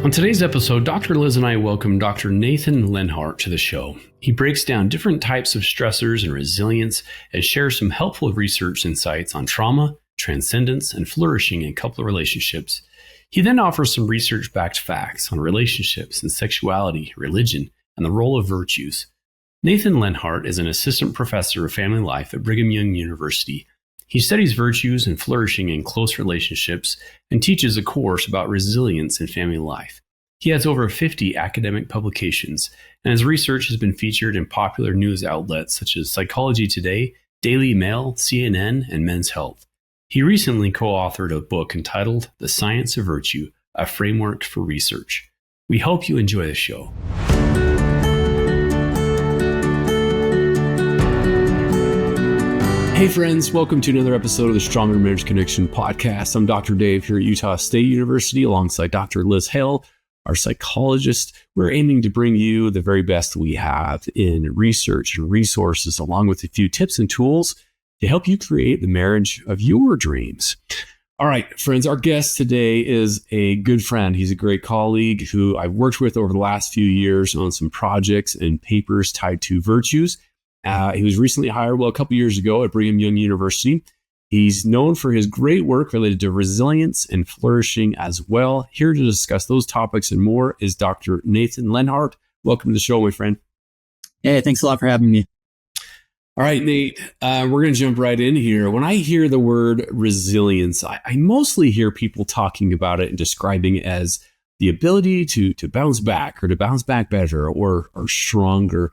On today's episode, Dr. Liz and I welcome Dr. Nathan Leonhardt to the show. He breaks down different types of stressors and resilience and shares some helpful research insights on trauma, transcendence, and flourishing in couple relationships. He then offers some research-backed facts on relationships and sexuality, religion, and the role of virtues. Nathan Leonhardt is an assistant professor of family life at Brigham Young University. He studies virtues and flourishing in close relationships and teaches a course about resilience in family life. He has over 50 academic publications, and his research has been featured in popular news outlets such as Psychology Today, Daily Mail, CNN, and Men's Health. He recently co-authored a book entitled The Science of Virtue, a Framework for Research. We hope you enjoy the show. Hey friends, welcome to another episode of the Stronger Marriage Connection podcast. I'm Dr. Dave here at Utah State University alongside Dr. Liz Hale, our psychologist. We're aiming to bring you the very best we have in research and resources, along with a few tips and tools to help you create the marriage of your dreams. All right, friends, our guest today is a good friend. He's a great colleague who I've worked with over the last few years on some projects and papers tied to virtues. He was recently hired, a couple years ago at Brigham Young University. He's known for his great work related to resilience and flourishing as well. Here to discuss those topics and more is Dr. Nathan Leonhardt. Welcome to the show, my friend. Hey, thanks a lot for having me. All right, Nate, we're going to jump right in here. When I hear the word resilience, I mostly hear people talking about it and describing it as the ability to bounce back or to bounce back better or stronger.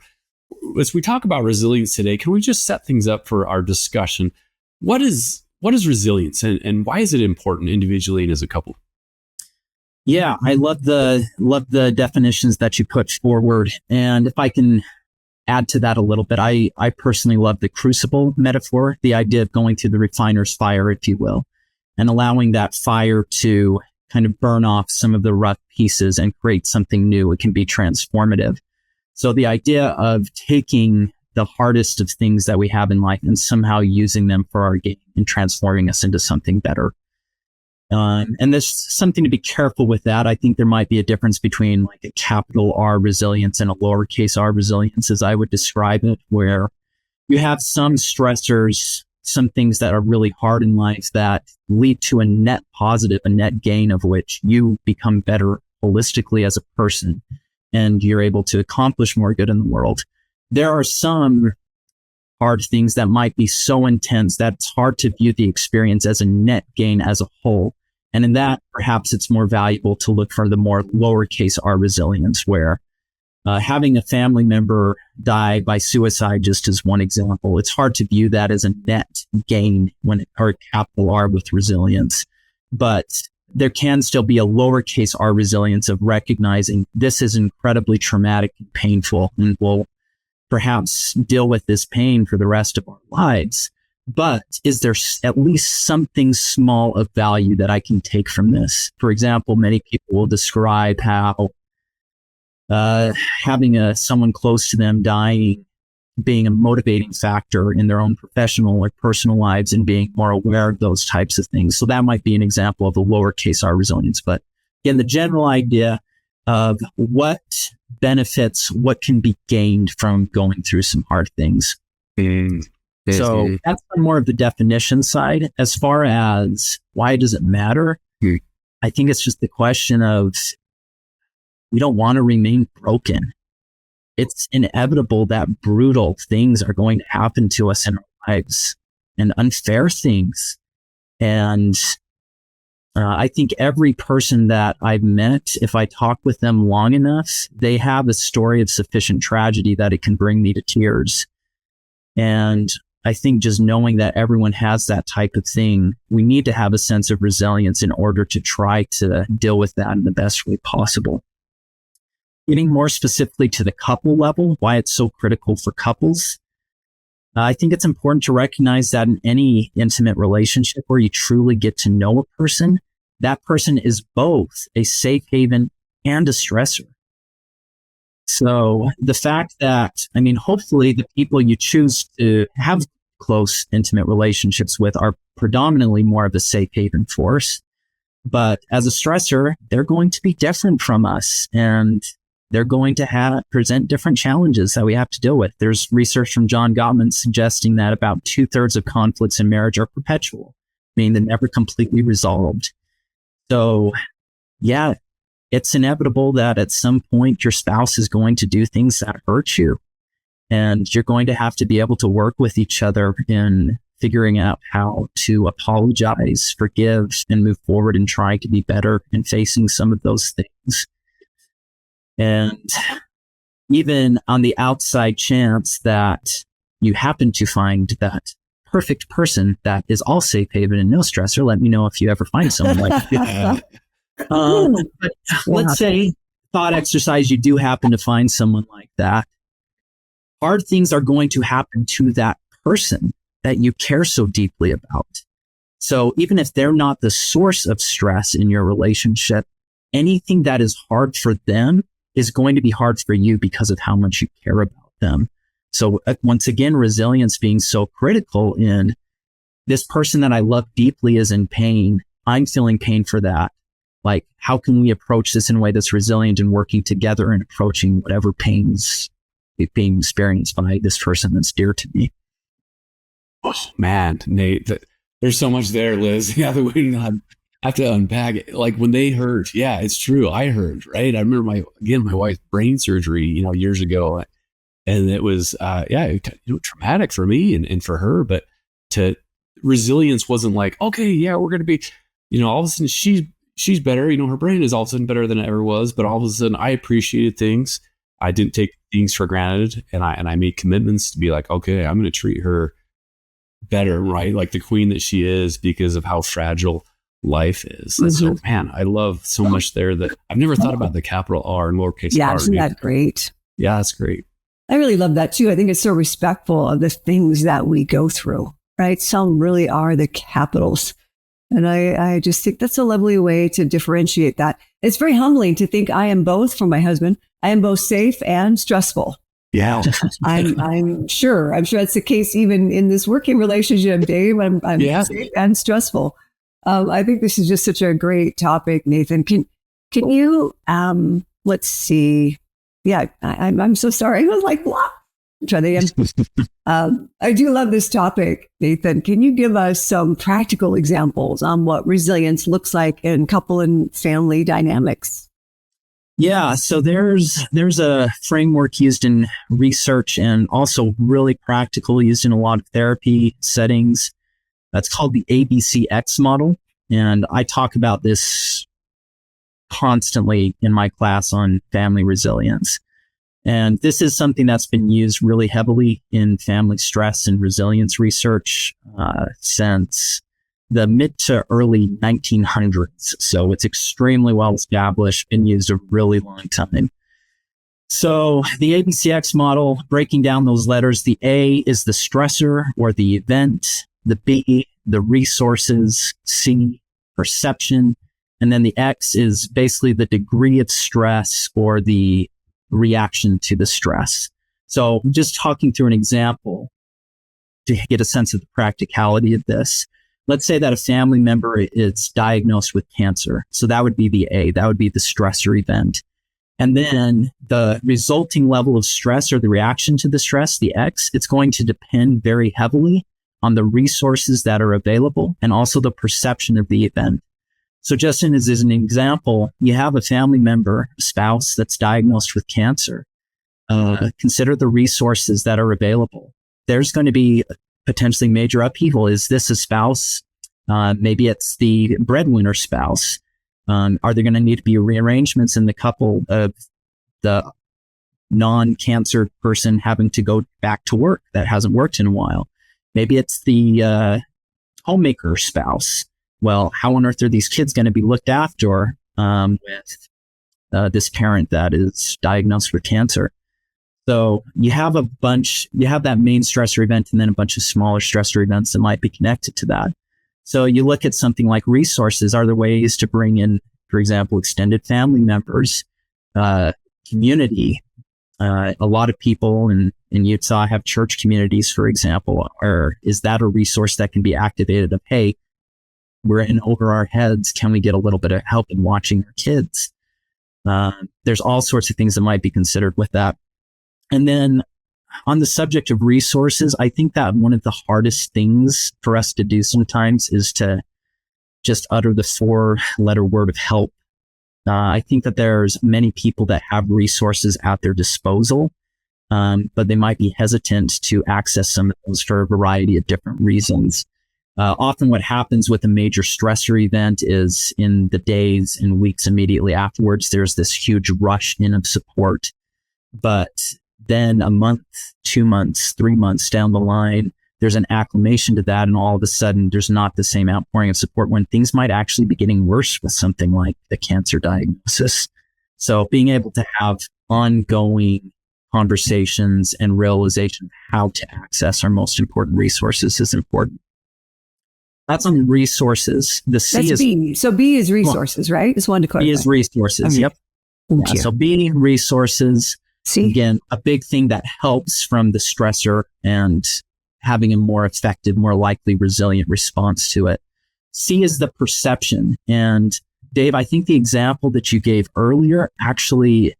As we talk about resilience today, can we just set things up for our discussion? What is resilience and why is it important individually and as a couple? Yeah, I love the definitions that you put forward. And if I can add to that a little bit, I personally love the crucible metaphor, the idea of going through the refiner's fire, if you will, and allowing that fire to kind of burn off some of the rough pieces and create something new. It can be transformative. So the idea of taking the hardest of things that we have in life and somehow using them for our gain and transforming us into something better. And there's something to be careful with that. I think there might be a difference between like a capital R resilience and a lowercase r resilience, as I would describe it, where you have some stressors, some things that are really hard in life that lead to a net positive, a net gain of which you become better holistically as a person. And you're able to accomplish more good in the world. There are some hard things that might be so intense that it's hard to view the experience as a net gain as a whole. And in that, perhaps it's more valuable to look for the more lowercase r resilience, where having a family member die by suicide, just as one example, it's hard to view that as a net gain or capital R with resilience. But there can still be a lowercase r resilience of recognizing this is incredibly traumatic and painful, and we'll perhaps deal with this pain for the rest of our lives. But is there at least something small of value that I can take from this? For example, many people will describe how having someone close to them dying being a motivating factor in their own professional or personal lives and being more aware of those types of things. So that might be an example of a lowercase r resilience. But again, the general idea of what benefits, what can be gained from going through some hard things. So that's more of the definition side. As far as why does it matter? I think it's just the question of we don't want to remain broken. It's inevitable that brutal things are going to happen to us in our lives and unfair things. And I think every person that I've met, if I talk with them long enough, they have a story of sufficient tragedy that it can bring me to tears. And I think just knowing that everyone has that type of thing, we need to have a sense of resilience in order to try to deal with that in the best way possible. Getting more specifically to the couple level, why it's so critical for couples. I think it's important to recognize that in any intimate relationship where you truly get to know a person, that person is both a safe haven and a stressor. So the fact that, hopefully the people you choose to have close, intimate relationships with are predominantly more of a safe haven force. But as a stressor, they're going to be different from us, and they're going to present different challenges that we have to deal with. There's research from John Gottman suggesting that about 2/3 of conflicts in marriage are perpetual, meaning they're never completely resolved. So yeah, it's inevitable that at some point your spouse is going to do things that hurt you. And you're going to have to be able to work with each other in figuring out how to apologize, forgive, and move forward and try to be better in facing some of those things. And even on the outside chance that you happen to find that perfect person that is all safe haven and no stressor, let me know if you ever find someone like that. But let's say, thought exercise, you do happen to find someone like that. Hard things are going to happen to that person that you care so deeply about. So even if they're not the source of stress in your relationship, anything that is hard for them is going to be hard for you because of how much you care about them. So once again, resilience being so critical in this person that I love deeply is in pain. I'm feeling pain for that. Like, how can we approach this in a way that's resilient and working together and approaching whatever pains being experienced by this person that's dear to me? Oh man, Nate, there's so much there, Liz. Yeah, the way I have to unpack it. Like when they hurt, yeah, it's true. I hurt, right? I remember my wife's brain surgery, years ago, and it was, traumatic for me and for her. But resilience wasn't like, okay, yeah, we're going to be, all of a sudden she's better. Her brain is all of a sudden better than it ever was. But all of a sudden, I appreciated things. I didn't take things for granted, and I made commitments to be like, okay, I'm going to treat her better, right? Like the queen that she is, because of how fragile life is. Mm-hmm. So, man, I love so much there that I've never thought about the capital R and lowercase r. Yeah, isn't that great? Yeah, that's great. I really love that too. I think it's so respectful of the things that we go through, right? Some really are the capitals. And I just think that's a lovely way to differentiate that. It's very humbling to think I am both for my husband. I am both safe and stressful. Yeah. I'm sure that's the case even in this working relationship, Dave. I'm safe and stressful. I think this is just such a great topic, Nathan. Can you, let's see. Yeah, I'm so sorry. I was like, what? Try that again. I do love this topic, Nathan. Can you give us some practical examples on what resilience looks like in couple and family dynamics? Yeah, so there's a framework used in research and also really practical, used in a lot of therapy settings. That's called the ABCX model. And I talk about this constantly in my class on family resilience. And this is something that's been used really heavily in family stress and resilience research since the mid to early 1900s. So it's extremely well established and used a really long time. So the ABCX model, breaking down those letters, the A is the stressor or the event, the B, the resources, C, perception, and then the X is basically the degree of stress or the reaction to the stress. So just talking through an example to get a sense of the practicality of this. Let's say that a family member is diagnosed with cancer. So that would be the A, that would be the stressor event. And then the resulting level of stress or the reaction to the stress, the X, it's going to depend very heavily on the resources that are available and also the perception of the event. So just as an example, you have a family member, a spouse that's diagnosed with cancer. Consider the resources that are available. There's going to be potentially major upheaval. Is this a spouse? Maybe it's the breadwinner spouse. Are there going to need to be rearrangements in the couple of the non-cancer person having to go back to work that hasn't worked in a while? Maybe it's the homemaker spouse. Well, how on earth are these kids going to be looked after with this parent that is diagnosed with cancer? So you have that main stressor event and then a bunch of smaller stressor events that might be connected to that. So you look at something like resources. Are there ways to bring in, for example, extended family members, community? A lot of people in Utah have church communities, for example. Or is that a resource that can be activated of, hey, we're in over our heads. Can we get a little bit of help in watching our kids? There's all sorts of things that might be considered with that. And then on the subject of resources, I think that one of the hardest things for us to do sometimes is to just utter the 4-letter word of help. I think that there's many people that have resources at their disposal, but they might be hesitant to access some of those for a variety of different reasons. Often what happens with a major stressor event is in the days and weeks immediately afterwards, there's this huge rush in of support. But then a month, 2 months, 3 months down the line, there's an acclimation to that. And all of a sudden, there's not the same outpouring of support when things might actually be getting worse with something like the cancer diagnosis. So being able to have ongoing conversations and realization of how to access our most important resources is important. That's on resources. The C That's is B. So B is resources, right? Just wanted to clarify. B is resources. Okay. Yep. Yeah, so B, resources. C. Again, a big thing that helps from the stressor and having a more effective, more likely resilient response to it. C is the perception. And Dave, I think the example that you gave earlier actually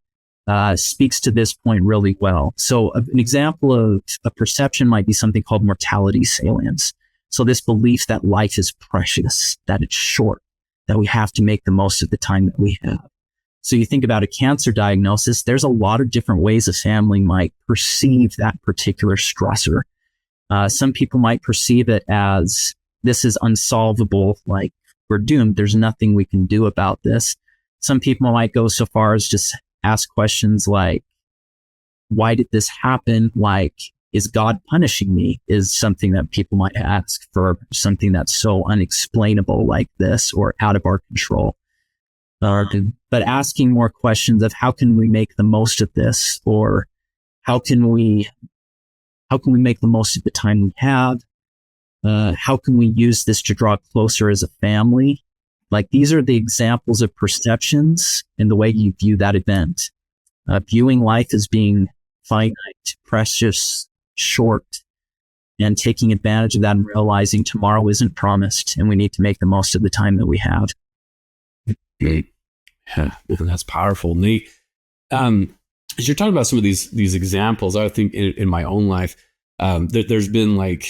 speaks to this point really well. So an example of a perception might be something called mortality salience. So this belief that life is precious, that it's short, that we have to make the most of the time that we have. So you think about a cancer diagnosis, there's a lot of different ways a family might perceive that particular stressor. Some people might perceive it as this is unsolvable, like we're doomed. There's nothing we can do about this. Some people might go so far as just ask questions like, why did this happen? Like, is God punishing me? Is something that people might ask for something that's so unexplainable like this or out of our control. But asking more questions of how can we make the most of this, or how can we make the most of the time we have? How can we use this to draw closer as a family? Like, these are the examples of perceptions in the way you view that event. Viewing life as being finite, precious, short, and taking advantage of that and realizing tomorrow isn't promised and we need to make the most of the time that we have. Yeah, that's powerful, Nate. As you're talking about some of these examples, I think in my own life, there's been like,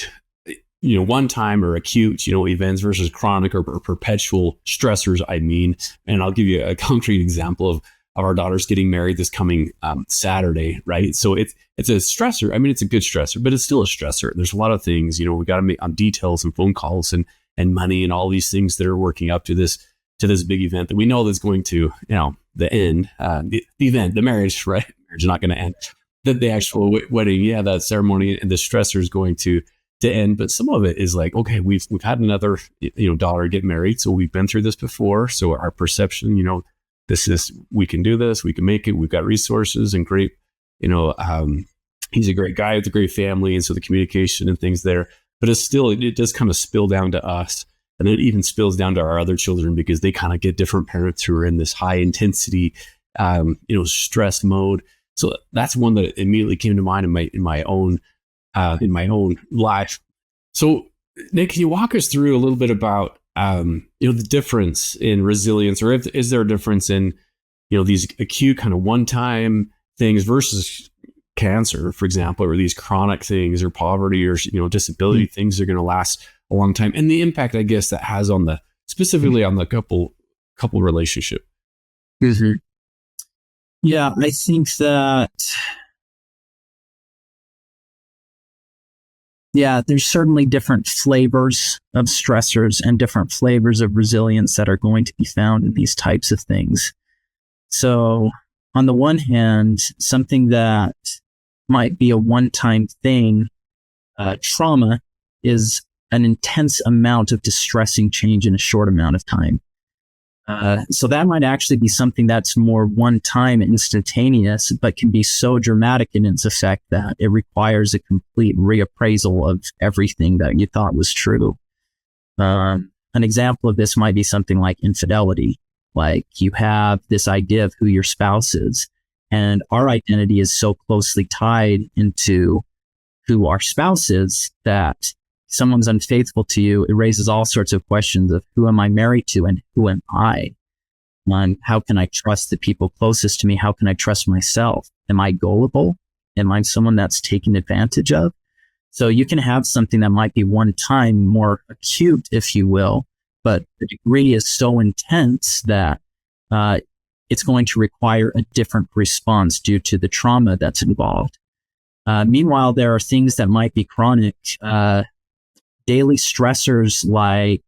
one time or acute, events versus chronic or perpetual stressors. I mean, and I'll give you a concrete example of our daughters getting married this coming Saturday, right? So it's a stressor. I mean, it's a good stressor, but it's still a stressor. There's a lot of things, we got to make on details and phone calls and money and all these things that are working up to this big event that we know that's going to, the end, the event, the marriage, right? Marriage is not going to end. The actual wedding, that ceremony and the stressor is going to end. But some of it is like, okay, we've had another, daughter get married. So we've been through this before. So our perception, this is, we can do this, we can make it. We've got resources and great, he's a great guy with a great family. And so the communication and things there, but it does kind of spill down to us. And it even spills down to our other children because they kind of get different parents who are in this high intensity, stress mode. So that's one that immediately came to mind in my own life. So Nick, can you walk us through a little bit about, the difference in resilience, or is there a difference in, these acute kind of one-time things versus cancer, for example, or these chronic things or poverty or, disability things that are going to last a long time, and the impact, I guess, that has on specifically on the couple relationship. Mm-hmm. Yeah, I think that, there's certainly different flavors of stressors and different flavors of resilience that are going to be found in these types of things. So on the one hand, something that might be a one-time thing, trauma is an intense amount of distressing change in a short amount of time. So that might actually be something that's more one-time, instantaneous, but can be so dramatic in its effect that it requires a complete reappraisal of everything that you thought was true. An example of this might be something like infidelity. Like, you have this idea of who your spouse is, and our identity is so closely tied into who our spouse is that someone's unfaithful to you, it raises all sorts of questions of who am I married to and who am I? And how can I trust the people closest to me? How can I trust myself? Am I gullible? Am I someone that's taken advantage of? So you can have something that might be one time more acute, if you will, but the degree is so intense that it's going to require a different response due to the trauma that's involved. Meanwhile, there are things that might be chronic, daily stressors like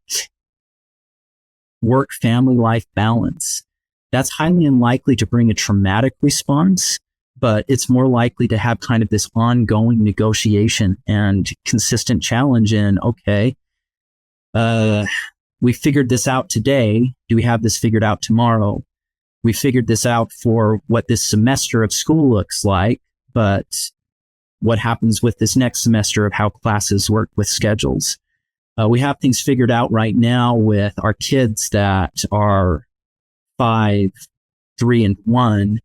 work-family life balance. That's highly unlikely to bring a traumatic response, but it's more likely to have kind of this ongoing negotiation and consistent challenge in, okay, we figured this out today. Do we have this figured out tomorrow? We figured this out for what this semester of school looks like, but what happens with this next semester of how classes work with schedules? We have things figured out right now with our kids that are 5, 3, and 1.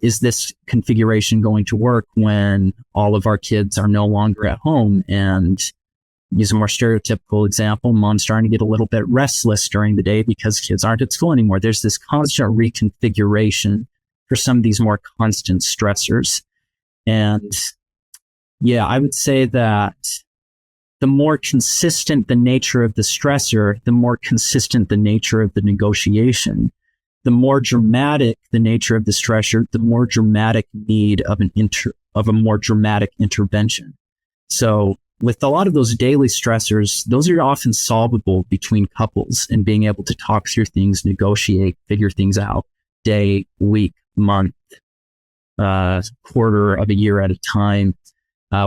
Is this configuration going to work when all of our kids are no longer at home? And use a more stereotypical example, mom's starting to get a little bit restless during the day because kids aren't at school anymore. There's this constant reconfiguration for some of these more constant stressors. And yeah, I would say that the more consistent the nature of the stressor, the more consistent the nature of the negotiation. The more dramatic the nature of the stressor, the more dramatic need of a more dramatic intervention. So with a lot of those daily stressors, those are often solvable between couples and being able to talk through things, negotiate, figure things out day, week, month, quarter of a year at a time.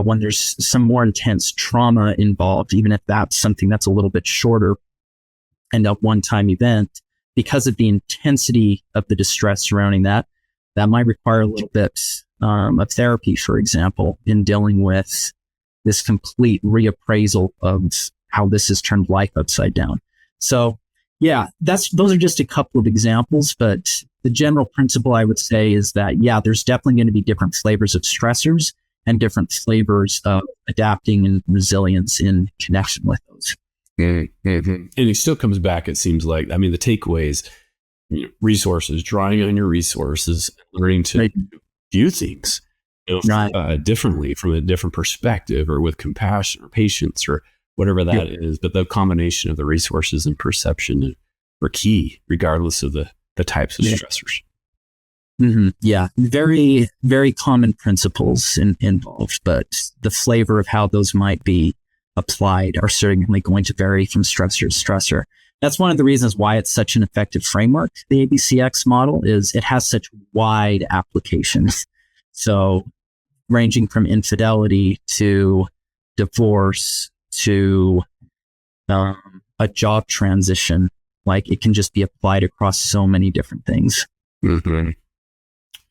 When there's some more intense trauma involved, even if that's something that's a little bit shorter and a one-time event, because of the intensity of the distress surrounding that, that might require a little bit of therapy, for example, in dealing with this complete reappraisal of how this has turned life upside down. So yeah, those are just a couple of examples, but the general principle I would say is that, yeah, there's definitely going to be different flavors of stressors and different flavors of adapting and resilience in connection with those. Mm-hmm. And it still comes back, it seems like, I mean, the takeaways, resources, drawing on your resources, learning to view things differently from a different perspective, or with compassion or patience or whatever that is. But the combination of the resources and perception are key, regardless of the types of stressors. Mm-hmm. Yeah, very, very common principles involved, but the flavor of how those might be applied are certainly going to vary from stressor to stressor. That's one of the reasons why it's such an effective framework. The ABCX model is it has such wide applications. So ranging from infidelity to divorce to a job transition, like it can just be applied across so many different things. Mm-hmm.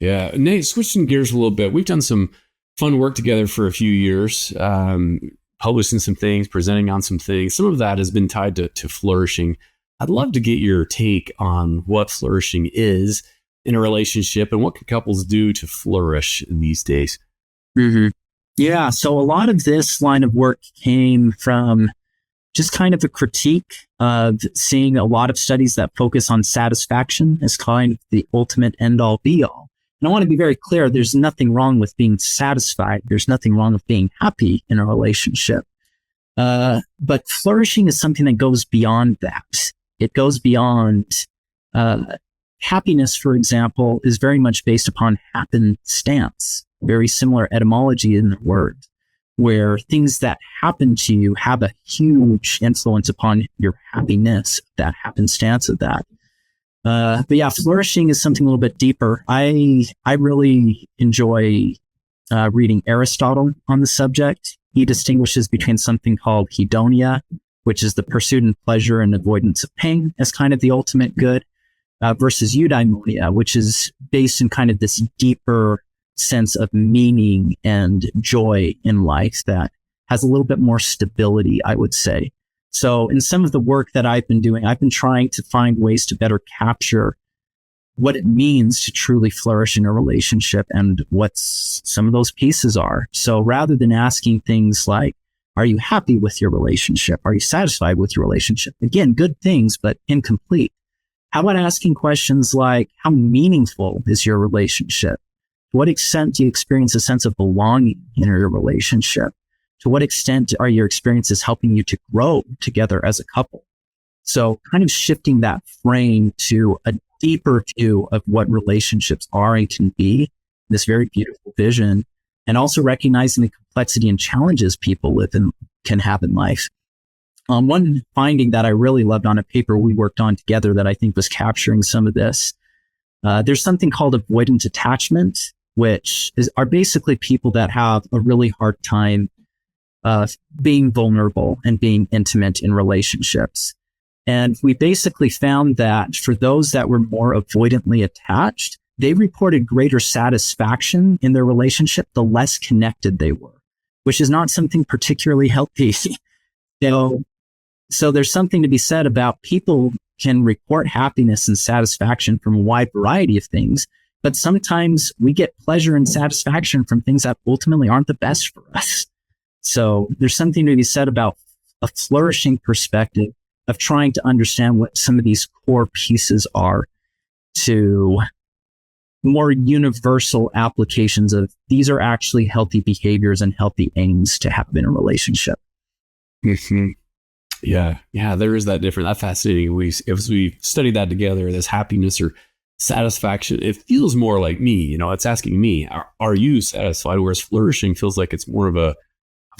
Yeah. Nate, switching gears a little bit, we've done some fun work together for a few years, publishing some things, presenting on some things. Some of that has been tied to flourishing. I'd love to get your take on what flourishing is in a relationship and what can couples do to flourish these days. Mm-hmm. Yeah. So a lot of this line of work came from just kind of a critique of seeing a lot of studies that focus on satisfaction as kind of the ultimate end all be all. And I want to be very clear, there's nothing wrong with being satisfied. There's nothing wrong with being happy in a relationship. But flourishing is something that goes beyond that. It goes beyond happiness, for example, is very much based upon happenstance, very similar etymology in the word, where things that happen to you have a huge influence upon your happiness, that happenstance of that. But yeah, flourishing is something a little bit deeper. I really enjoy reading Aristotle on the subject. He distinguishes between something called hedonia, which is the pursuit and pleasure and avoidance of pain as kind of the ultimate good, versus eudaimonia, which is based in kind of this deeper sense of meaning and joy in life that has a little bit more stability, I would say. So in some of the work that I've been doing, I've been trying to find ways to better capture what it means to truly flourish in a relationship and what some of those pieces are. So rather than asking things like, Are you happy with your relationship? Are you satisfied with your relationship? Again, good things, but incomplete. How about asking questions like, how meaningful is your relationship? To what extent do you experience a sense of belonging in your relationship? To what extent are your experiences helping you to grow together as a couple? So kind of shifting that frame to a deeper view of what relationships are and can be, this very beautiful vision, and also recognizing the complexity and challenges people live in, can have in life. One finding that I really loved on a paper we worked on together that I think was capturing some of this, there's something called avoidant attachment, which are basically people that have a really hard time being vulnerable and being intimate in relationships. And we basically found that for those that were more avoidantly attached, they reported greater satisfaction in their relationship the less connected they were, which is not something particularly healthy. So there's something to be said about people can report happiness and satisfaction from a wide variety of things, but sometimes we get pleasure and satisfaction from things that ultimately aren't the best for us. So there's something to be said about a flourishing perspective of trying to understand what some of these core pieces are to more universal applications of these are actually healthy behaviors and healthy aims to have in a relationship. Mm-hmm. Yeah, there is that difference. That's fascinating. If we study that together, this happiness or satisfaction, it feels more like me. It's asking me, are you satisfied? Whereas flourishing feels like it's more of a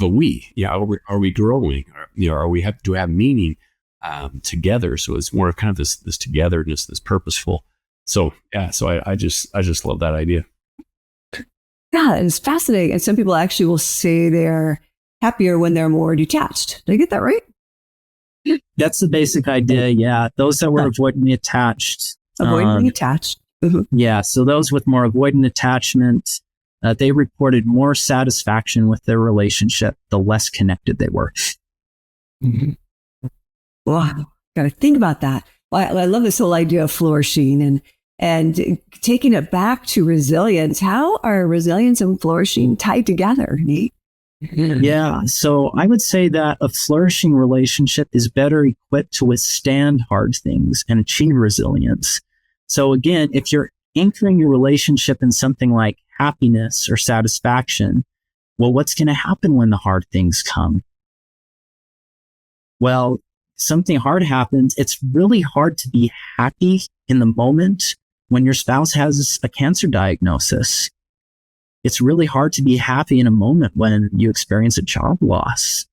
we. Yeah, are we growing? Do we have meaning together? So it's more of kind of this togetherness, this purposeful. So yeah, I just love that idea. Yeah, it's fascinating. And some people actually will say they're happier when they're more detached. Did I get that right? That's the basic idea. Yeah. Those that were avoidantly attached. Avoidantly attached. Mm-hmm. Yeah. So those with more avoidant attachment, they reported more satisfaction with their relationship the less connected they were. Mm-hmm. Wow. Got to think about that. Well, I love this whole idea of flourishing and taking it back to resilience. How are resilience and flourishing tied together, Nate? Yeah. So I would say that a flourishing relationship is better equipped to withstand hard things and achieve resilience. So again, if you're anchoring your relationship in something like happiness or satisfaction, well, what's going to happen when the hard things come? Well, something hard happens. It's really hard to be happy in the moment when your spouse has a cancer diagnosis. It's really hard to be happy in a moment when you experience a job loss.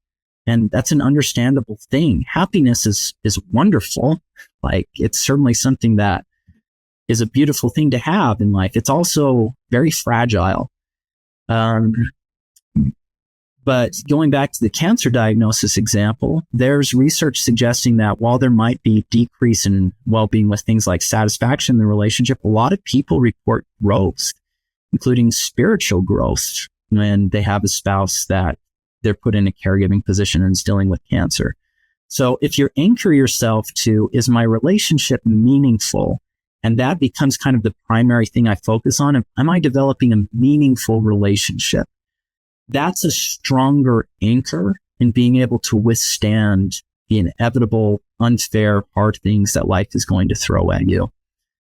And that's an understandable thing. Happiness is wonderful. Like, it's certainly something that is a beautiful thing to have in life. It's also very fragile. But going back to the cancer diagnosis example, there's research suggesting that while there might be decrease in well-being with things like satisfaction in the relationship, a lot of people report growth, including spiritual growth, when they have a spouse that they're put in a caregiving position and is dealing with cancer. So if you anchor yourself to, is my relationship meaningful? And that becomes kind of the primary thing I focus on. Am I developing a meaningful relationship? That's a stronger anchor in being able to withstand the inevitable, unfair, hard things that life is going to throw at you.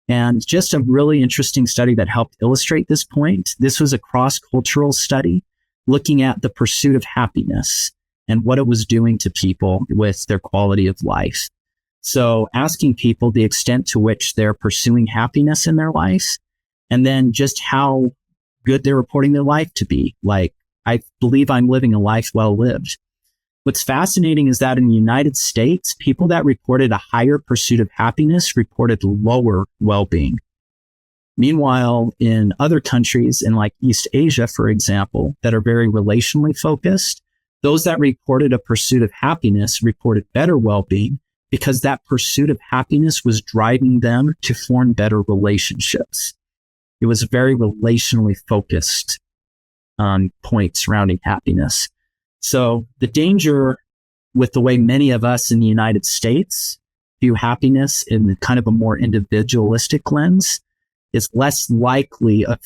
And just a really interesting study that helped illustrate this point. This was a cross-cultural study looking at the pursuit of happiness and what it was doing to people with their quality of life. So asking people the extent to which they're pursuing happiness in their life, and then just how good they're reporting their life to be. Like, I believe I'm living a life well lived. What's fascinating is that in the United States, people that reported a higher pursuit of happiness reported lower well-being. Meanwhile, in other countries in like East Asia, for example, that are very relationally focused, those that reported a pursuit of happiness reported better well-being because that pursuit of happiness was driving them to form better relationships. It was a very relationally focused point surrounding happiness. So the danger with the way many of us in the United States view happiness in kind of a more individualistic lens is less likely of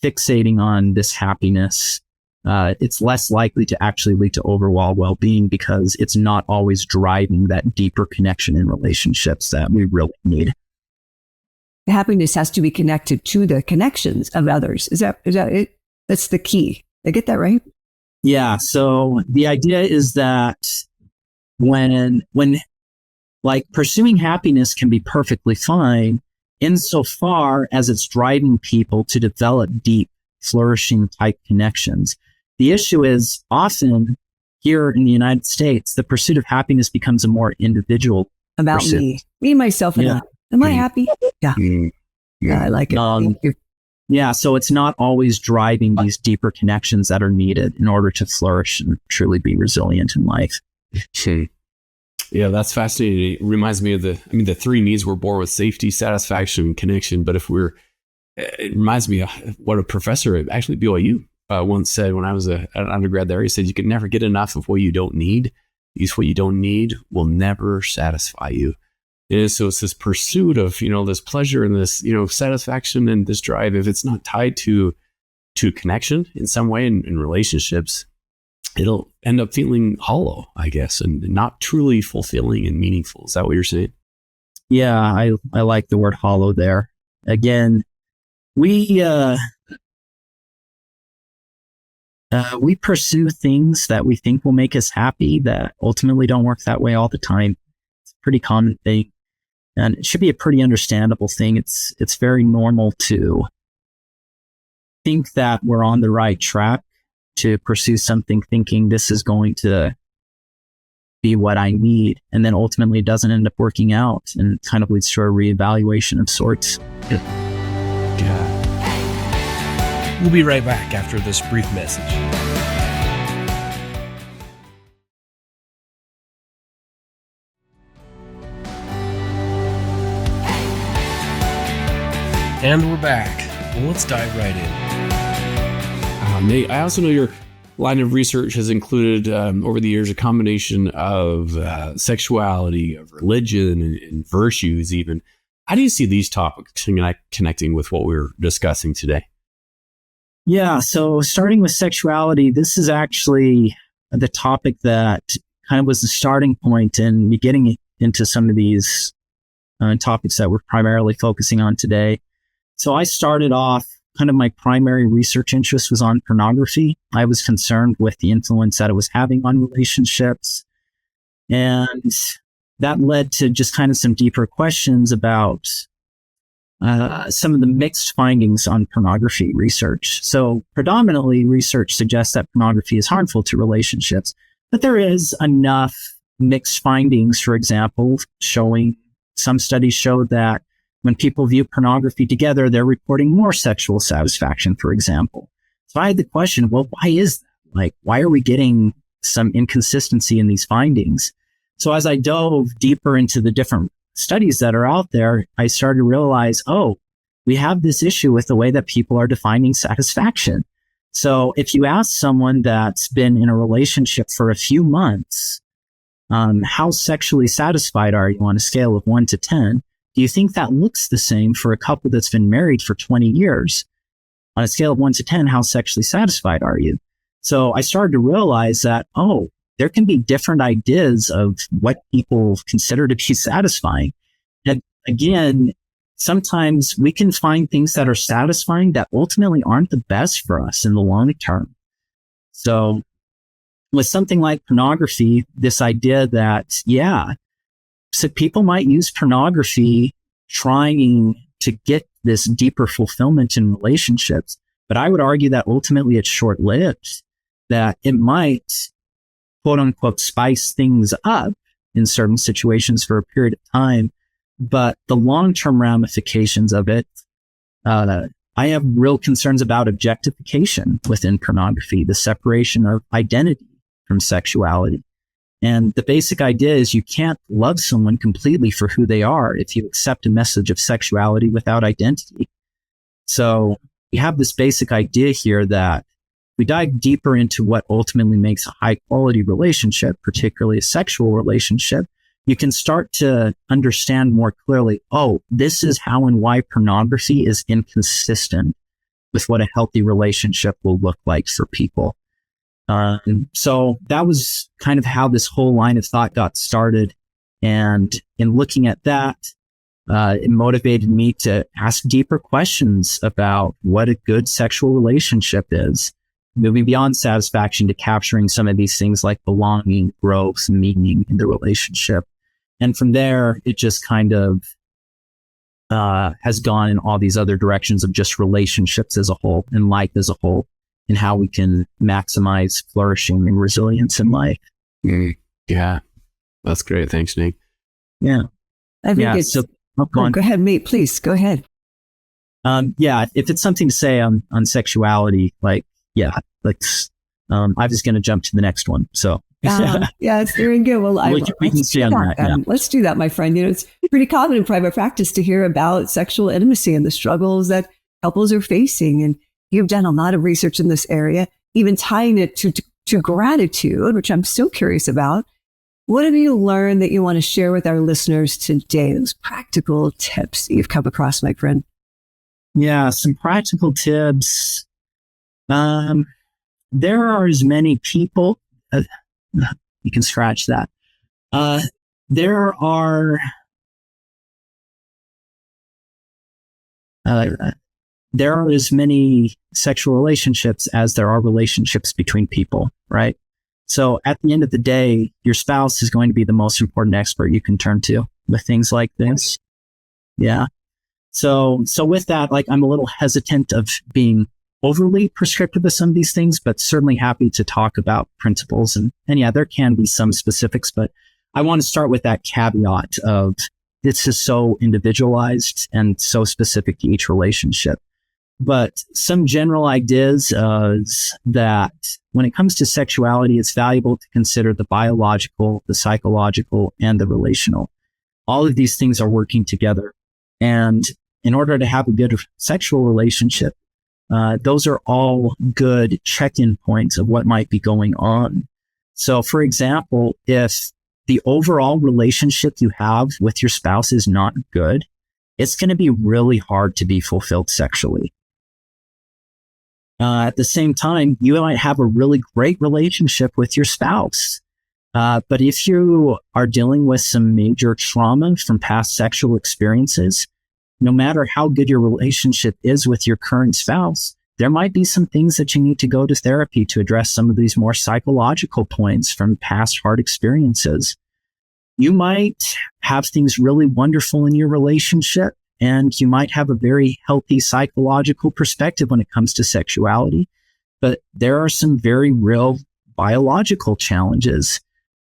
fixating on this happiness it's less likely to actually lead to overall well-being because it's not always driving that deeper connection in relationships that we really need. Happiness has to be connected to the connections of others. Is that it? That's the key. Did I get that right? Yeah. So the idea is that when like pursuing happiness can be perfectly fine insofar as it's driving people to develop deep, flourishing type connections. The issue is often here in the United States, the pursuit of happiness becomes a more individual about pursuit. me, myself, and I. Am I happy? Yeah. Yeah. I like it. Thank you. Yeah. So it's not always driving these deeper connections that are needed in order to flourish and truly be resilient in life. Yeah, that's fascinating. It reminds me of the three needs we're born with: safety, satisfaction, and connection. But it reminds me of what a professor at actually BYU once said when I was an undergrad there. He said, you can never get enough of what you don't need. Because what you don't need will never satisfy you. And so it's this pursuit of, this pleasure and this, satisfaction and this drive. If it's not tied to connection in some way in relationships, it'll end up feeling hollow, I guess, and not truly fulfilling and meaningful. Is that what you're saying? Yeah, I like the word hollow there. Again, we pursue things that we think will make us happy that ultimately don't work that way all the time. It's a pretty common thing, and it should be a pretty understandable thing. It's very normal to think that we're on the right track to pursue something thinking this is going to be what I need, and then ultimately it doesn't end up working out and kind of leads to a reevaluation of sorts. Yeah. We'll be right back after this brief message. And we're back. Well, let's dive right in. Nate, I also know your line of research has included over the years a combination of sexuality, of religion, and virtues even. How do you see these topics connecting with what we're discussing today? Yeah, so starting with sexuality, this is actually the topic that kind of was the starting point in me getting into some of these topics that we're primarily focusing on today. So I started off, kind of my primary research interest was on pornography. I was concerned with the influence that it was having on relationships. And that led to just kind of some deeper questions about some of the mixed findings on pornography research. So predominantly research suggests that pornography is harmful to relationships, but there is enough mixed findings, for example, showing some studies show that when people view pornography together, they're reporting more sexual satisfaction, for example. So I had the question, well, why is that? Like, why are we getting some inconsistency in these findings? So as I dove deeper into the different studies that are out there, I started to realize, we have this issue with the way that people are defining satisfaction. So if you ask someone that's been in a relationship for a few months, how sexually satisfied are you on a scale of 1 to 10? Do you think that looks the same for a couple that's been married for 20 years? On a scale of 1 to 10, how sexually satisfied are you? So I started to realize that, there can be different ideas of what people consider to be satisfying. And again, sometimes we can find things that are satisfying that ultimately aren't the best for us in the long term. So with something like pornography, this idea that, so people might use pornography trying to get this deeper fulfillment in relationships, but I would argue that ultimately it's short-lived, that it might quote unquote spice things up in certain situations for a period of time. But the long-term ramifications of it, I have real concerns about objectification within pornography, the separation of identity from sexuality. And the basic idea is you can't love someone completely for who they are if you accept a message of sexuality without identity. So you have this basic idea here that we dive deeper into what ultimately makes a high quality relationship, particularly a sexual relationship, you can start to understand more clearly, this is how and why pornography is inconsistent with what a healthy relationship will look like for people. So that was kind of how this whole line of thought got started. And in looking at that, it motivated me to ask deeper questions about what a good sexual relationship is, moving beyond satisfaction to capturing some of these things like belonging, growth, meaning in the relationship. And from there, it just kind of has gone in all these other directions of just relationships as a whole and life as a whole, and how we can maximize flourishing and resilience in life. Yeah, that's great. Thanks, Nick. Yeah. I think it's... go ahead, mate. Please, go ahead. Yeah, if it's something to say on sexuality, I was going to jump to the next one. So yeah, it's very good. Well, we can see on that. Yeah. Let's do that, my friend. It's pretty common in private practice to hear about sexual intimacy and the struggles that couples are facing. And you've done a lot of research in this area, even tying it to gratitude, which I'm so curious about. What have you learned that you want to share with our listeners today? Those practical tips that you've come across, my friend. Yeah, some practical tips. There are as many people, you can scratch that. There are as many sexual relationships as there are relationships between people, right? So at the end of the day, your spouse is going to be the most important expert you can turn to with things like this. Yeah. So with that, I'm a little hesitant of being overly prescriptive of some of these things, but certainly happy to talk about principles. And yeah, there can be some specifics, but I want to start with that caveat of this is so individualized and so specific to each relationship. But some general ideas is that when it comes to sexuality, it's valuable to consider the biological, the psychological, and the relational. All of these things are working together. And in order to have a good sexual relationship, those are all good check-in points of what might be going on. So, for example, if the overall relationship you have with your spouse is not good, it's going to be really hard to be fulfilled sexually. At the same time, you might have a really great relationship with your spouse. But if you are dealing with some major trauma from past sexual experiences, no matter how good your relationship is with your current spouse, there might be some things that you need to go to therapy to address some of these more psychological points from past hard experiences. You might have things really wonderful in your relationship, and you might have a very healthy psychological perspective when it comes to sexuality. But there are some very real biological challenges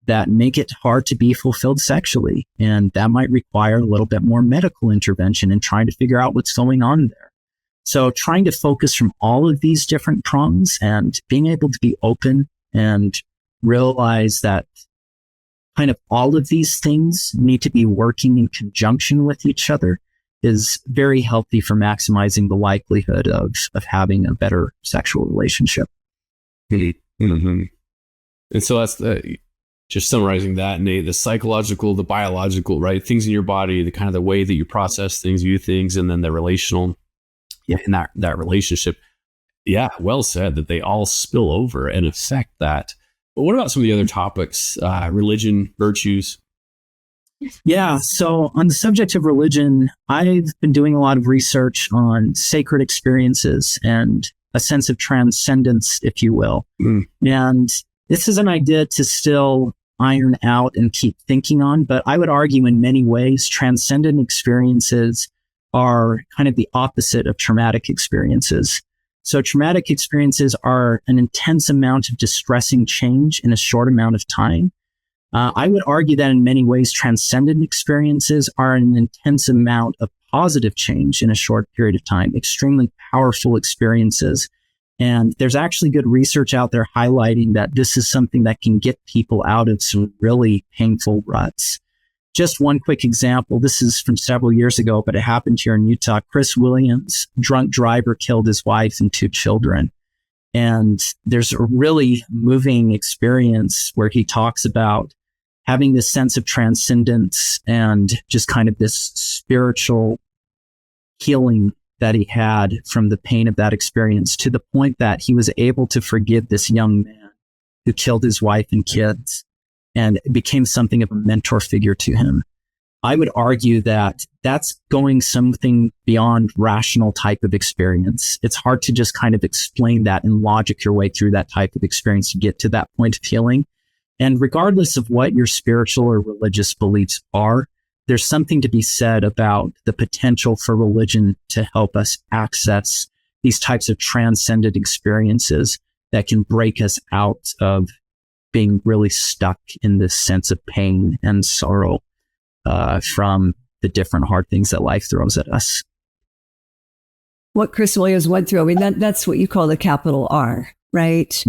that make it hard to be fulfilled sexually. And that might require a little bit more medical intervention in trying to figure out what's going on there. So trying to focus from all of these different prongs and being able to be open and realize that kind of all of these things need to be working in conjunction with each other is very healthy for maximizing the likelihood of having a better sexual relationship. Mm-hmm. And so that's just summarizing that, Nate, the psychological, the biological, right? Things in your body, the kind of the way that you process things, view things, and then the relational, and that relationship. Yeah, well said, that they all spill over and affect that. But what about some of the other topics, religion, virtues? Yeah, so on the subject of religion, I've been doing a lot of research on sacred experiences and a sense of transcendence, if you will. And this is an idea to still iron out and keep thinking on, but I would argue in many ways, transcendent experiences are kind of the opposite of traumatic experiences. So traumatic experiences are an intense amount of distressing change in a short amount of time. I would argue that in many ways, transcendent experiences are an intense amount of positive change in a short period of time, extremely powerful experiences. And there's actually good research out there highlighting that this is something that can get people out of some really painful ruts. Just one quick example. This is from several years ago, but it happened here in Utah. Chris Williams, drunk driver, killed his wife and 2 children. And there's a really moving experience where he talks about having this sense of transcendence and just kind of this spiritual healing that he had from the pain of that experience, to the point that he was able to forgive this young man who killed his wife and kids and became something of a mentor figure to him. I would argue that that's going something beyond rational type of experience. It's hard to just kind of explain that and logic your way through that type of experience to get to that point of healing. And regardless of what your spiritual or religious beliefs are, there's something to be said about the potential for religion to help us access these types of transcendent experiences that can break us out of being really stuck in this sense of pain and sorrow from the different hard things that life throws at us. What Chris Williams went through, I mean, that's what you call the capital R, right?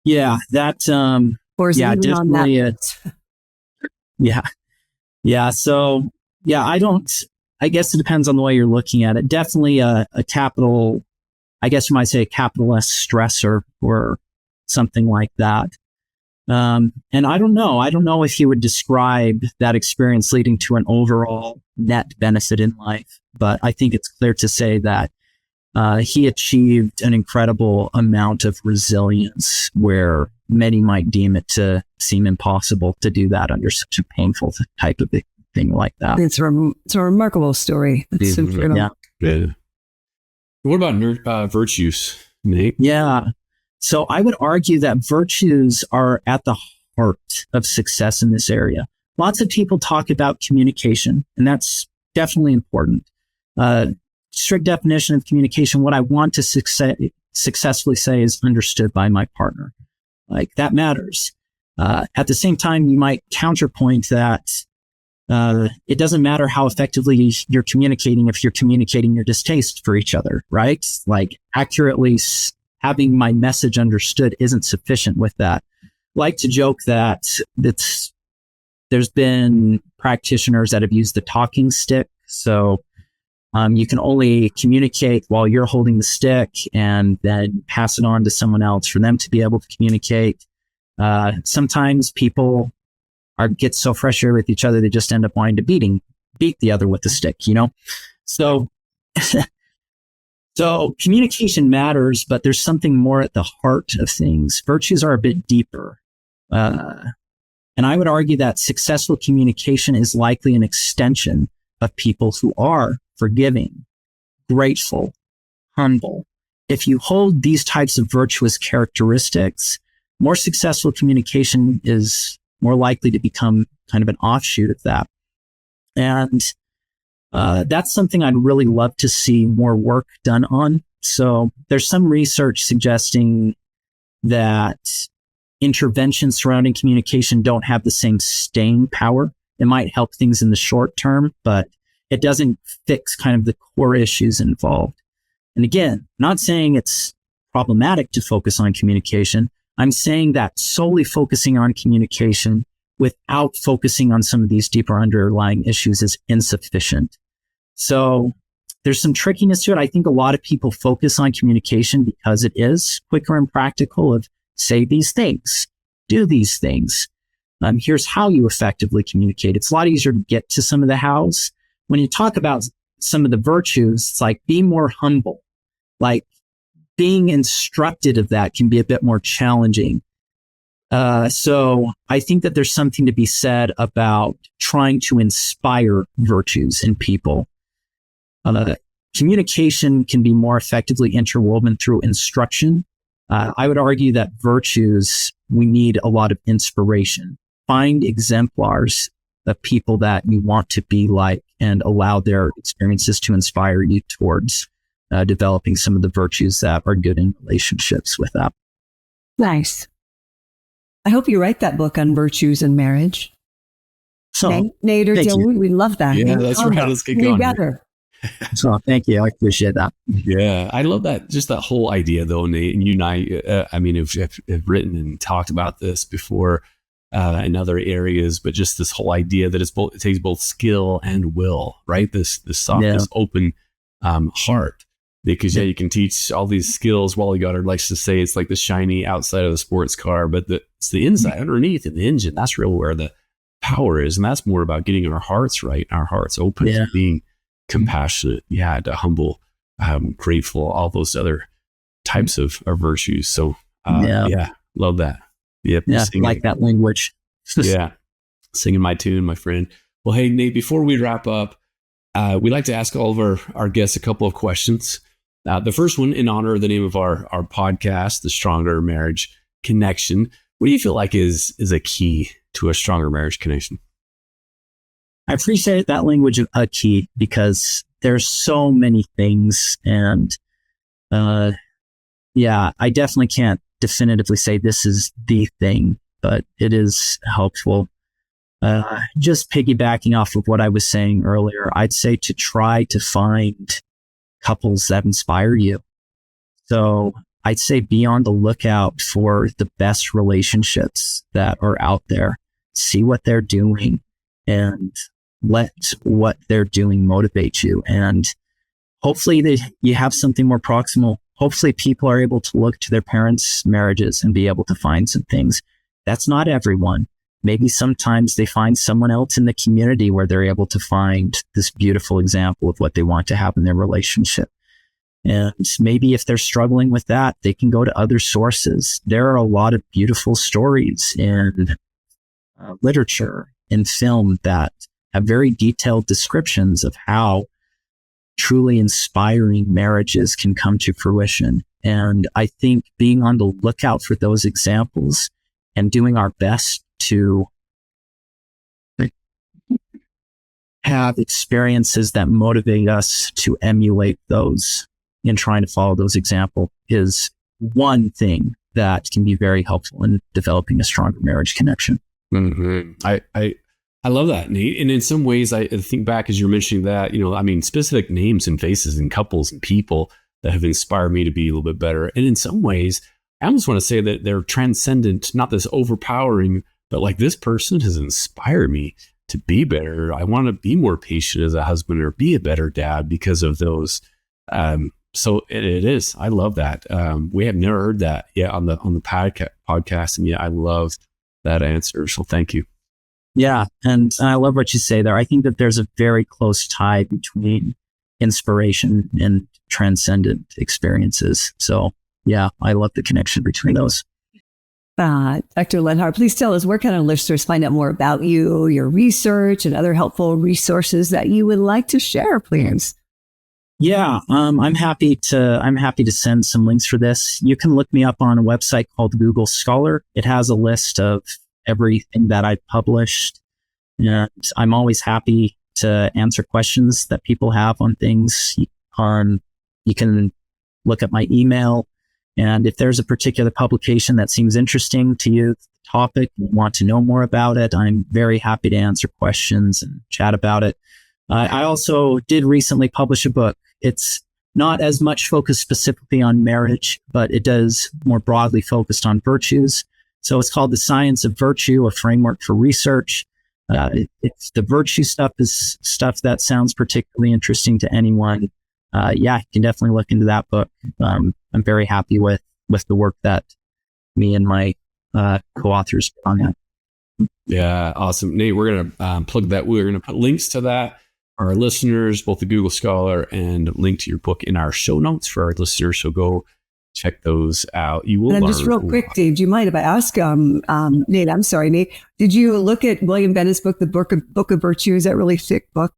Yeah, that, or is yeah, it even definitely. On that? Yeah. So, yeah, I guess it depends on the way you're looking at it. Definitely a capital, I guess you might say a capital S stressor or something like that. And I don't know if you would describe that experience leading to an overall net benefit in life, but I think it's clear to say that he achieved an incredible amount of resilience where many might deem it to seem impossible to do that under such a painful type of thing like that. It's a remarkable story. It's Yeah. What about virtues, Nate? Yeah. So I would argue that virtues are at the heart of success in this area. Lots of people talk about communication, and that's definitely important. Strict definition of communication, what I want to successfully say is understood by my partner. Like, that matters. At the same time, you might counterpoint that it doesn't matter how effectively you're communicating if you're communicating your distaste for each other, right? Like, accurately having my message understood isn't sufficient with that. I like to joke that there's been practitioners that have used the talking stick. So you can only communicate while you're holding the stick and then pass it on to someone else for them to be able to communicate. Sometimes people get so frustrated with each other, they just end up wanting to beat the other with the stick, you know? So, so communication matters, but there's something more at the heart of things. Virtues are a bit deeper. And I would argue that successful communication is likely an extension of people who are forgiving, grateful, humble. If you hold these types of virtuous characteristics, more successful communication is more likely to become kind of an offshoot of that. And that's something I'd really love to see more work done on. So there's some research suggesting that interventions surrounding communication don't have the same staying power. It might help things in the short term, but it doesn't fix kind of the core issues involved. And again, not saying it's problematic to focus on communication. I'm saying that solely focusing on communication without focusing on some of these deeper underlying issues is insufficient. So there's some trickiness to it. I think a lot of people focus on communication because it is quicker and practical of say these things, do these things. Here's how you effectively communicate. It's a lot easier to get to some of the hows. When you talk about some of the virtues, it's like be more humble. Like being instructed of that can be a bit more challenging. So I think that there's something to be said about trying to inspire virtues in people. Communication can be more effectively interwoven through instruction. I would argue that virtues, we need a lot of inspiration. Find exemplars of people that you want to be like and allow their experiences to inspire you towards developing some of the virtues that are good in relationships with that. Nice. I hope you write that book on virtues in marriage. So, Nate or Dylan, we love that. Yeah, that's right. Let's get going. Together. So thank you. I appreciate that. Yeah, I love that. Just that whole idea, though, Nate. And you and I, have written and talked about this before in other areas, but just this whole idea that it takes both skill and will, right? This soft, this open heart. Because you can teach all these skills. Wally Goddard likes to say it's like the shiny outside of the sports car, but it's the inside underneath in the engine. That's really where the power is. And that's more about getting our hearts right, our hearts open, to being compassionate, to humble, grateful, all those other types of virtues. So Yeah, love that. Yep. Yeah, like that language. Yeah. Singing my tune, my friend. Well, hey, Nate, before we wrap up, we like to ask all of our guests a couple of questions. The first one, in honor of the name of our podcast, The Stronger Marriage Connection. What do you feel like is a key to a stronger marriage connection? I appreciate that language of a key because there's so many things. And I definitely can't definitively say this is the thing, but it is helpful. Just piggybacking off of what I was saying earlier, I'd say to try to find couples that inspire you. So I'd say be on the lookout for the best relationships that are out there. See what they're doing and let what they're doing motivate you. And hopefully you have something more proximal. Hopefully people are able to look to their parents' marriages and be able to find some things. That's not everyone. Maybe sometimes they find someone else in the community where they're able to find this beautiful example of what they want to have in their relationship. And maybe if they're struggling with that, they can go to other sources. There are a lot of beautiful stories in literature and film that have very detailed descriptions of how truly inspiring marriages can come to fruition. And I think being on the lookout for those examples and doing our best to have experiences that motivate us to emulate those in trying to follow those examples is one thing that can be very helpful in developing a stronger marriage connection. Mm-hmm. I love that, Nate. And in some ways, I think back as you're mentioning that, specific names and faces and couples and people that have inspired me to be a little bit better. And in some ways, I almost want to say that they're transcendent, not this overpowering, but like this person has inspired me to be better. I want to be more patient as a husband or be a better dad because of those. So it is. I love that. We have never heard that yet on the podcast. And I love that answer. So thank you. Yeah. And I love what you say there. I think that there's a very close tie between inspiration and transcendent experiences. So yeah, I love the connection between those. Dr. Leonhardt, please tell us where can our listeners find out more about you, your research, and other helpful resources that you would like to share, please. Yeah, I'm happy to send some links for this. You can look me up on a website called Google Scholar. It has a list of everything that I've published. And I'm always happy to answer questions that people have on things. You can look at my email. And if there's a particular publication that seems interesting to you, topic, you want to know more about it, I'm very happy to answer questions and chat about it. I also did recently publish a book. It's not as much focused specifically on marriage, but it does more broadly focused on virtues. So it's called The Science of Virtue, a framework for research. It's the virtue stuff is stuff that sounds particularly interesting to anyone. You can definitely look into that book. I'm very happy with the work that me and my co-authors put on that. Yeah, awesome. Nate, we're going to plug that. We're going to put links to that for our listeners, both the Google Scholar and link to your book in our show notes for our listeners. So go check those out. You will. And just real quick, Dave, do you mind if I ask, Nate, I'm sorry, Nate, did you look at William Bennett's book, The Book of Virtue? Is that a really thick book?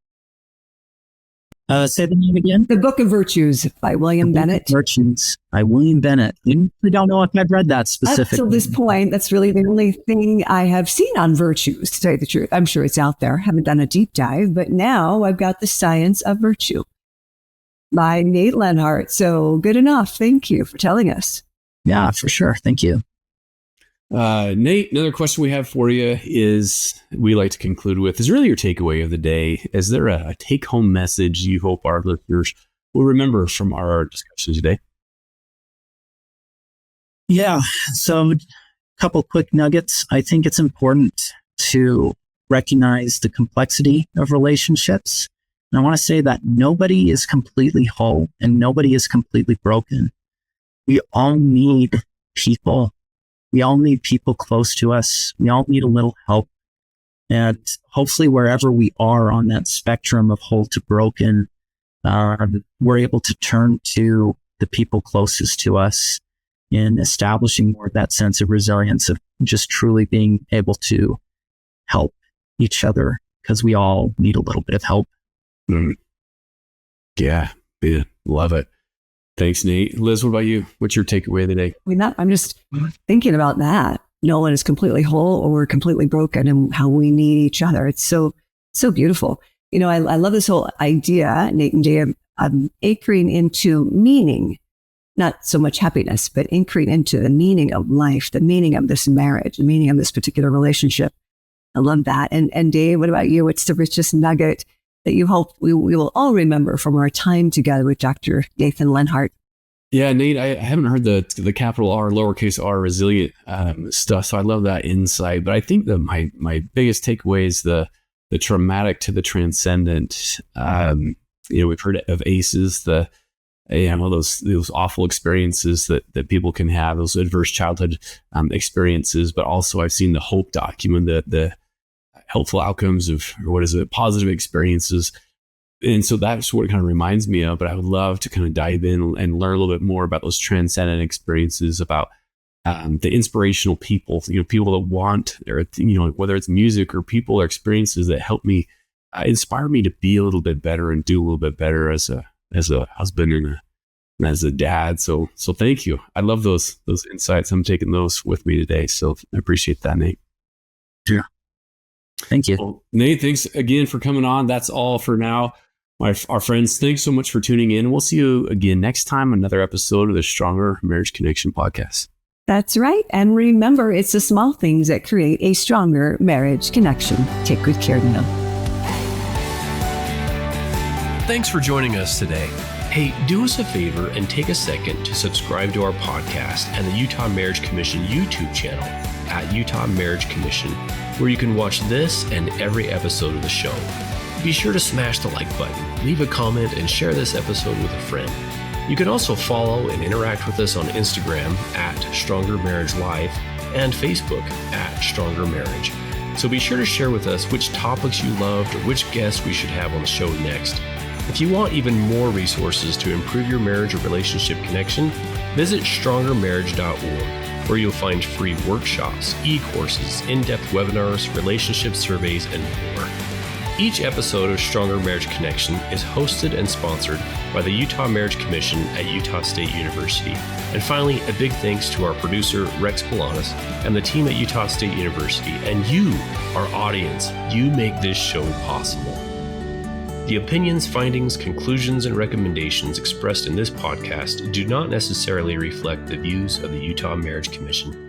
Say the name again. The Book of Virtues by William Bennett. Virtues by William Bennett. I don't know if I've read that specifically. Up to this point, that's really the only thing I have seen on virtues, to tell you the truth. I'm sure it's out there. Haven't done a deep dive, but now I've got The Science of Virtue by Nate Leonhardt. So good enough. Thank you for telling us. Yeah, for sure. Thank you. Nate, another question we have for you is we like to conclude with is really your takeaway of the day. Is there a take-home message you hope our listeners will remember from our discussion today? Yeah, so a couple quick nuggets. I think it's important to recognize the complexity of relationships. And I want to say that nobody is completely whole and nobody is completely broken. We all need people. We all need people close to us. We all need a little help. And hopefully wherever we are on that spectrum of whole to broken, we're able to turn to the people closest to us in establishing more of that sense of resilience, of just truly being able to help each other, because we all need a little bit of help. Yeah, love it. Thanks, Nate. Liz, what about you? What's your takeaway today? I'm just thinking about that. No one is completely whole or completely broken, and how we need each other. It's so beautiful. I love this whole idea, Nate and Dave, of anchoring into meaning, not so much happiness, but anchoring into the meaning of life, the meaning of this marriage, the meaning of this particular relationship. I love that. And Dave, what about you? What's the richest nugget that you hope we will all remember from our time together with Dr. Nathan Leonhardt? Yeah, Nate, I haven't heard the capital R, lowercase r, resilient stuff. So I love that insight. But I think that my biggest takeaway is the traumatic to the transcendent. We've heard of ACEs, those awful experiences that people can have, those adverse childhood experiences. But also I've seen the hope document, the helpful outcomes of, or what is it, positive experiences. And so that's what it kind of reminds me of. But I would love to kind of dive in and learn a little bit more about those transcendent experiences, about the inspirational people, people that want, or, whether it's music or people or experiences that help me, inspire me to be a little bit better and do a little bit better as a husband and as a dad. So thank you. I love those insights. I'm taking those with me today. So I appreciate that, Nate. Yeah. Thank you. Well, Nate, thanks again for coming on. That's all for now. Our friends, thanks so much for tuning in. We'll see you again next time, another episode of the Stronger Marriage Connection podcast. That's right. And remember, it's the small things that create a stronger marriage connection. Take good care now. Thanks for joining us today. Hey, do us a favor and take a second to subscribe to our podcast and the Utah Marriage Commission YouTube channel at Utah Marriage Commission, where you can watch this and every episode of the show. Be sure to smash the like button, leave a comment, and share this episode with a friend. You can also follow and interact with us on Instagram at Stronger Marriage Life and Facebook at Stronger Marriage. So be sure to share with us which topics you loved or which guests we should have on the show next. If you want even more resources to improve your marriage or relationship connection, visit strongermarriage.org, where you'll find free workshops, e-courses, in-depth webinars, relationship surveys, and more. Each episode of Stronger Marriage Connection is hosted and sponsored by the Utah Marriage Commission at Utah State University. And finally, a big thanks to our producer, Rex Polanis, and the team at Utah State University, and you, our audience. You make this show possible. The opinions, findings, conclusions, and recommendations expressed in this podcast do not necessarily reflect the views of the Utah Marriage Commission.